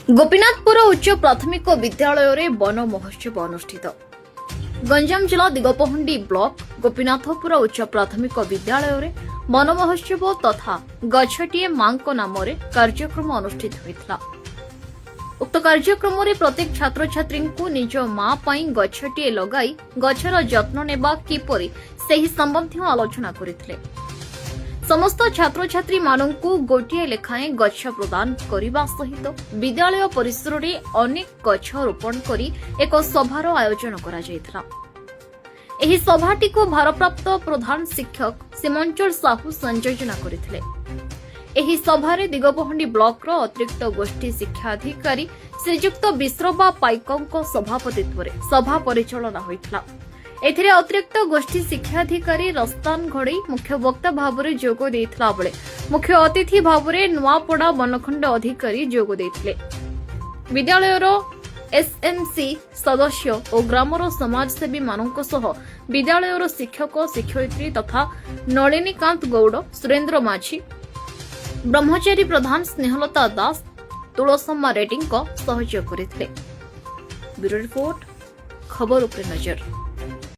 गोपीनाथपुर उच्च प्राथमिक विद्यालय वन महोत्सव अनुष्ठित। गंजाम जिला दिगपहंडी ब्लॉक गोपीनाथपुर उच्च प्राथमिक विद्यालय वन महोत्सव तथा गछटिए मां नाम कार्यक्रम अनुष्ठित होता। उक्त कार्यक्रम में प्रत्येक छात्र छात्री को निज मां पई गछटिए लगाई गछर जत्न नेबा किपरि सेही संबंधी आलोचना करथिले। समस्त छात्र छात्री मानू गोटे लेखाएं गछ प्रदान करने सहित विद्यालय परिसर में अनेक गछ रोपण करी एक सभार आयोजन करा जायथिला। एही सभाटी को भारप्राप्त प्रधान शिक्षक सीमंचल साहू संयोजना करथिले। एही सभारे दिगपहंडी ब्लॉक रो अतिरिक्त गोष्ठी शिक्षा अधिकारी श्रीजुक्त विश्रबा पाइकंको सभापतित्व में सभा परिचालना होइथिला। एथिरे अतिरिक्त गोष्ठी शिक्षाधिकारी रस्तान घड़ई मुख्य वक्ता भाव में जोग देथिला बेले मुख्य अतिथि भाव में नुआपड़ा वनखंड अधिकारी जोग देथिले। विद्यालयर एसएमसी सदस्य और ग्रामर समाजसेवी मानक सह विद्यालयर शिक्षक शिक्षयित्री तथा नलिनीकांत गौड़ सुरेन्द्र माझी ब्रह्मचारी प्रधान स्नेहलता दास तुलसम्मा रेड्डी सहयोग करथिले। ब्यूरो रिपोर्ट खबर उपरे नजर।